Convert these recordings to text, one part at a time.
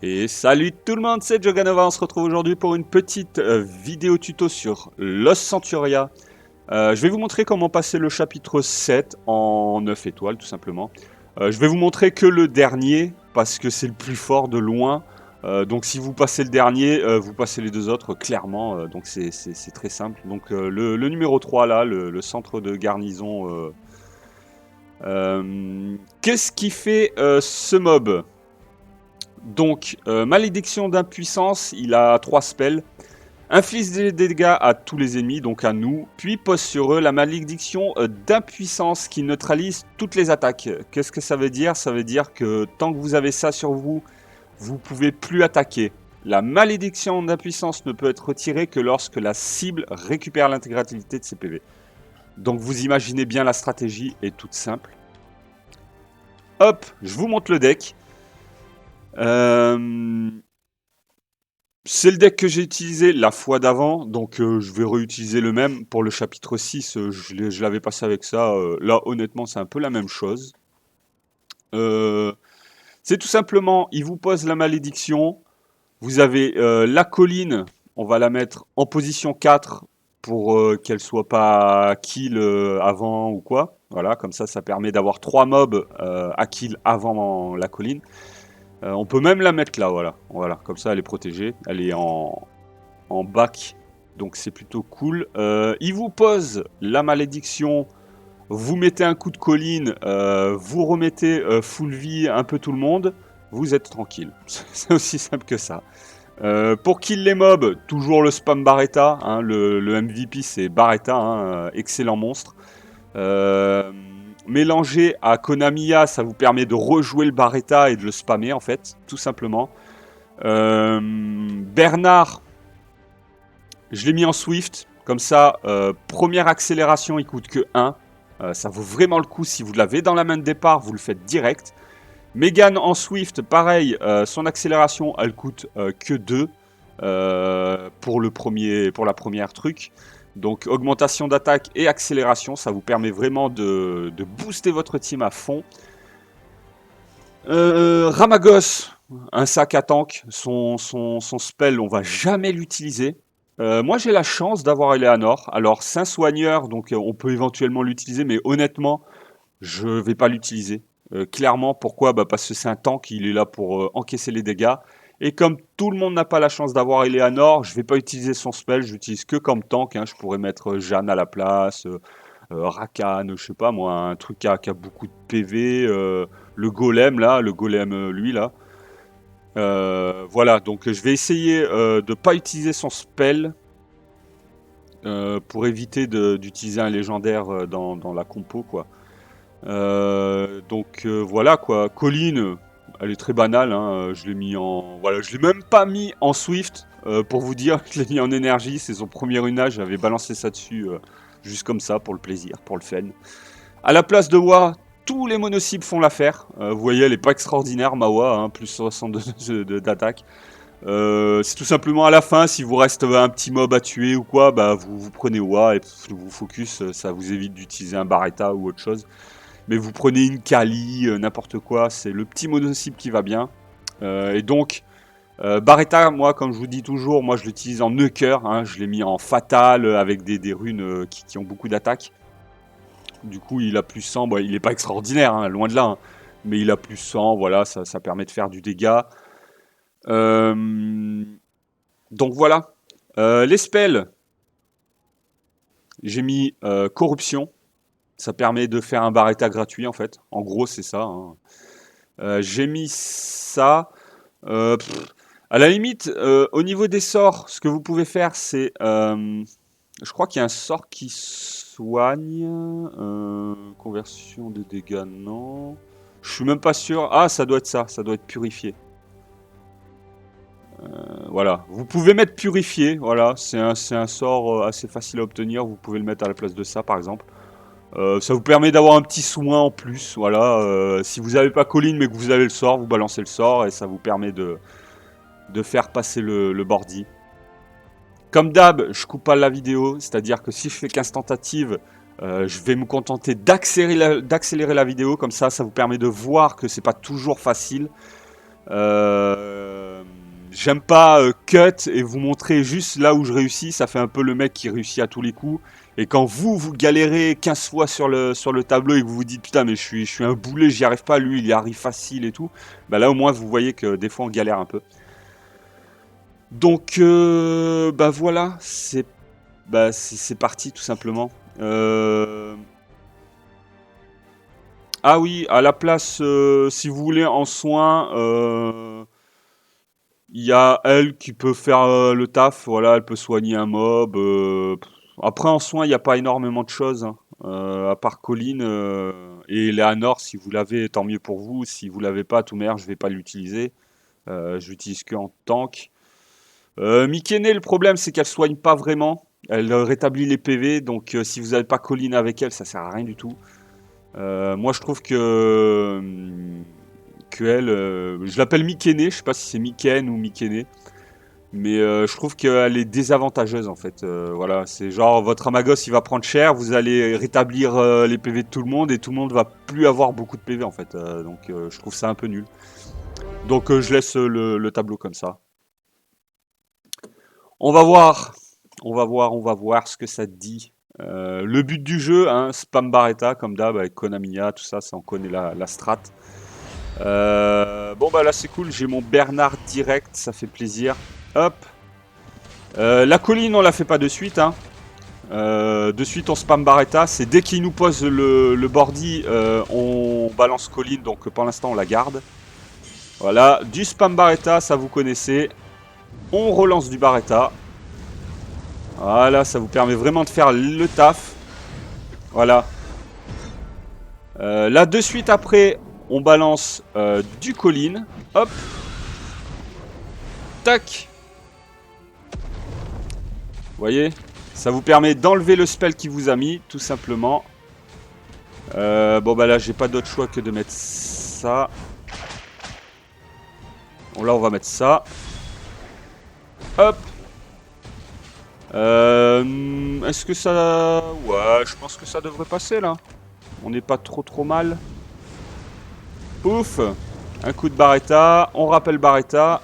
Et salut tout le monde, c'est Joganova, on se retrouve aujourd'hui pour une petite vidéo tuto sur Los Centuria. Je vais vous montrer comment passer le chapitre 7 en 9 étoiles tout simplement. Je vais vous montrer que le dernier, parce que c'est le plus fort de loin. Donc si vous passez le dernier, vous passez les deux autres clairement, donc c'est très simple. Donc le numéro 3 là, le centre de garnison. Qu'est-ce qui fait ce mob ? Donc, malédiction d'impuissance, il a 3 spells. Inflige des dégâts à tous les ennemis, donc à nous, puis pose sur eux la malédiction d'impuissance qui neutralise toutes les attaques. Qu'est-ce que ça veut dire? Ça veut dire que tant que vous avez ça sur vous, vous pouvez plus attaquer. La malédiction d'impuissance ne peut être retirée que lorsque la cible récupère l'intégralité de ses PV. Donc vous imaginez bien, la stratégie est toute simple. Hop, je vous montre le deck. C'est le deck que j'ai utilisé la fois d'avant, donc je vais réutiliser le même pour le chapitre 6, je l'avais passé avec ça, là honnêtement c'est un peu la même chose. C'est tout simplement, il vous pose la malédiction, vous avez la colline, on va la mettre en position 4 pour qu'elle soit pas kill avant ou quoi, voilà, comme ça permet d'avoir 3 mobs à kill avant la colline. On peut même la mettre là, voilà, comme ça elle est protégée, elle est en back, donc c'est plutôt cool. Il vous pose la malédiction, vous mettez un coup de colline, vous remettez full vie un peu tout le monde, vous êtes tranquille, c'est aussi simple que ça. Pour kill les mobs, toujours le spam Barretta, hein, le MVP c'est Barretta, hein, excellent monstre. Mélanger à Konamiya, ça vous permet de rejouer le Barretta et de le spammer en fait, tout simplement. Bernard, je l'ai mis en Swift, comme ça, première accélération, il coûte que 1. Ça vaut vraiment le coup, si vous l'avez dans la main de départ, vous le faites direct. Megan en Swift, pareil, son accélération, elle coûte que 2 pour la première truc. Donc augmentation d'attaque et accélération, ça vous permet vraiment de booster votre team à fond. Ramagos, un sac à tank, son spell, on va jamais l'utiliser. Moi j'ai la chance d'avoir Eleanor, alors c'est un soigneur, donc on peut éventuellement l'utiliser, mais honnêtement, je vais pas l'utiliser. Clairement, pourquoi? Parce que c'est un tank, il est là pour encaisser les dégâts. Et comme tout le monde n'a pas la chance d'avoir Eleanor, je vais pas utiliser son spell, je l'utilise que comme tank. Hein. Je pourrais mettre Jeanne à la place, Rakan, je sais pas moi, un truc qui a beaucoup de PV, le golem là, lui là. Voilà, donc je vais essayer de pas utiliser son spell pour éviter d'utiliser un légendaire dans la compo quoi. Donc voilà quoi, Colline, elle est très banale, hein. Je l'ai mis en... Voilà, je l'ai même pas mis en Swift, pour vous dire, je l'ai mis en énergie, c'est son premier runage, j'avais balancé ça dessus, juste comme ça, pour le plaisir, pour le fun. À la place de Wa, tous les mono-cibles font l'affaire, vous voyez, elle est pas extraordinaire, ma Wa, hein, plus 62 d'attaque. C'est tout simplement à la fin, si vous reste un petit mob à tuer ou quoi, bah vous prenez Wa et vous focus, ça vous évite d'utiliser un Barretta ou autre chose. Mais vous prenez une Kali, n'importe quoi, c'est le petit mono-cible qui va bien. Et donc, Barretta, moi, comme je vous dis toujours, moi je l'utilise en Neuker, hein, je l'ai mis en Fatal avec des runes qui ont beaucoup d'attaque. Du coup, il a plus 100, bon, il n'est pas extraordinaire, hein, loin de là, hein, mais il a plus 100, voilà, ça permet de faire du dégât. Donc voilà, les spells, j'ai mis Corruption. Ça permet de faire un Barretta gratuit en fait. En gros, c'est ça. Hein. J'ai mis ça. À la limite, au niveau des sorts, ce que vous pouvez faire, c'est... je crois qu'il y a un sort qui soigne. Conversion de dégâts, non. Je suis même pas sûr. Ah, ça doit être ça. Ça doit être purifié. Voilà. Vous pouvez mettre purifié. Voilà. C'est un sort assez facile à obtenir. Vous pouvez le mettre à la place de ça, par exemple. Ça vous permet d'avoir un petit soin en plus, voilà. Si vous n'avez pas colline mais que vous avez le sort, vous balancez le sort et ça vous permet de faire passer le bordi. Comme d'hab, je coupe pas la vidéo, c'est-à-dire que si je fais 15 tentatives, je vais me contenter d'accélérer la vidéo, comme ça vous permet de voir que c'est pas toujours facile. j'aime pas cut et vous montrer juste là où je réussis. Ça fait un peu le mec qui réussit à tous les coups. Et quand vous galérez 15 fois sur le tableau et que vous vous dites putain mais je suis un boulet, j'y arrive pas, lui il y arrive facile et tout, bah là au moins vous voyez que des fois on galère un peu. Donc bah voilà, c'est parti tout simplement. Ah oui, à la place, si vous voulez en soins, il y a elle qui peut faire le taf, voilà, elle peut soigner un mob. Après, en soins, il n'y a pas énormément de choses, hein. À part Colline et Eleanor, si vous l'avez, tant mieux pour vous. Si vous l'avez pas, tout merde, je vais pas l'utiliser. Je l'utilise que en tank. Mikene, le problème, c'est qu'elle soigne pas vraiment. Elle rétablit les PV, donc si vous n'avez pas Colline avec elle, ça sert à rien du tout. Moi, je trouve que elle, je l'appelle Mikene, je sais pas si c'est Miken ou Mikene, mais je trouve qu'elle est désavantageuse en fait. Voilà, c'est genre votre Amagos il va prendre cher, vous allez rétablir les PV de tout le monde et tout le monde va plus avoir beaucoup de PV en fait. Donc je trouve ça un peu nul. Donc je laisse le tableau comme ça. On va voir, on va voir ce que ça dit. Le but du jeu, hein, spam Barretta comme d'hab avec Konamiya, tout ça, ça on connaît la strat. Bon bah là c'est cool, j'ai mon Bernard direct, ça fait plaisir. Hop. La colline on la fait pas de suite, hein. De suite on spam Barretta, c'est dès qu'il nous pose le bordy, on balance colline, donc pour l'instant on la garde. Voilà, du spam Barretta, ça vous connaissez. On relance du Barretta. Voilà, ça vous permet vraiment de faire le taf. Voilà. Là de suite après, on balance du colline. Hop. Tac. Vous voyez, ça vous permet d'enlever le spell qui vous a mis, tout simplement. Bon bah là, j'ai pas d'autre choix que de mettre ça. Bon là, on va mettre ça. Hop. Est-ce que ça... Ouais, je pense que ça devrait passer, là. On n'est pas trop mal. Pouf. Un coup de Barretta. On rappelle Barretta.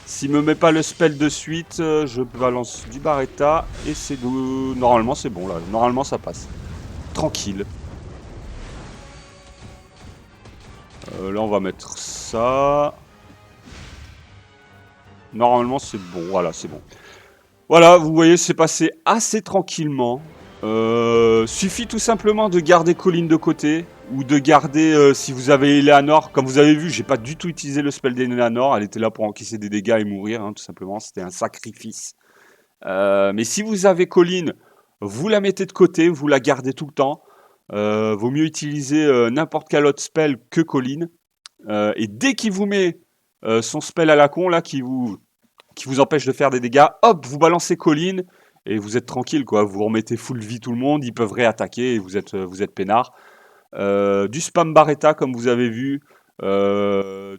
S'il me met pas le spell de suite, je balance du Barretta. Et c'est... Normalement, c'est bon, là. Normalement, ça passe. Tranquille. Là, on va mettre ça. Normalement, c'est bon. Voilà, c'est bon. Voilà, vous voyez, c'est passé assez tranquillement. Suffit tout simplement de garder Colline de côté. Ou de garder, si vous avez Eleanor. Comme vous avez vu, j'ai pas du tout utilisé le spell d'Eleanor. Elle était là pour encaisser des dégâts et mourir, hein, tout simplement. C'était un sacrifice. Mais si vous avez Colline, vous la mettez de côté. Vous la gardez tout le temps. Vaut mieux utiliser n'importe quel autre spell que Colline. Et dès qu'il vous met son spell à la con, là, qui vous empêche de faire des dégâts, hop, vous balancez Colline et vous êtes tranquille, quoi. Vous remettez full vie tout le monde, ils peuvent réattaquer et vous êtes peinard. Du spam Barretta, comme vous avez vu. Vous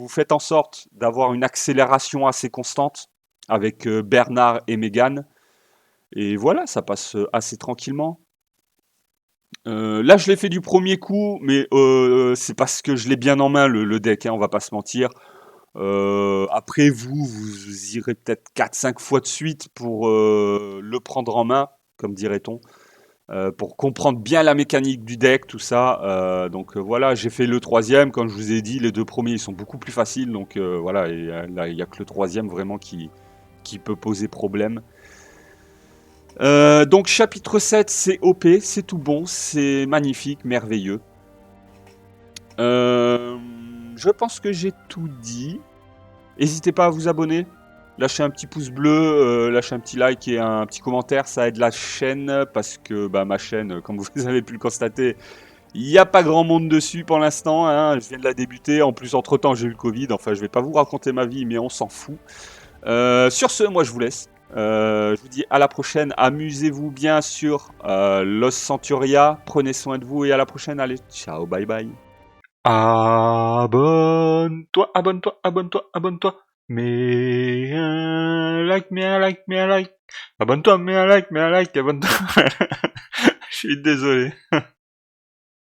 faites en sorte d'avoir une accélération assez constante avec Bernard et Megan. Et voilà, ça passe assez tranquillement. Là, je l'ai fait du premier coup, mais c'est parce que je l'ai bien en main, le deck, hein, on va pas se mentir. Après, vous irez peut-être 4-5 fois de suite pour le prendre en main, comme dirait-on, pour comprendre bien la mécanique du deck, tout ça. Donc voilà, j'ai fait le troisième, comme je vous ai dit, les deux premiers, ils sont beaucoup plus faciles, donc voilà, et là, il n'y a que le troisième vraiment qui peut poser problème. Donc chapitre 7, c'est OP, c'est tout bon, c'est magnifique, merveilleux. Je pense que j'ai tout dit. N'hésitez pas à vous abonner, lâchez un petit pouce bleu, lâchez un petit like et un petit commentaire, ça aide la chaîne parce que bah, ma chaîne, comme vous avez pu le constater, il n'y a pas grand monde dessus pour l'instant, hein, je viens de la débuter, en plus entre temps j'ai eu le Covid, enfin je vais pas vous raconter ma vie mais on s'en fout. Sur ce, moi je vous laisse. Je vous dis à la prochaine. Amusez-vous bien sur Los Centuria. Prenez soin de vous et à la prochaine. Allez, ciao, bye bye. Abonne-toi, abonne-toi, abonne-toi, abonne-toi. Mets un like, mets un like, mets un like. Abonne-toi, mets un like, abonne-toi. Je suis désolé.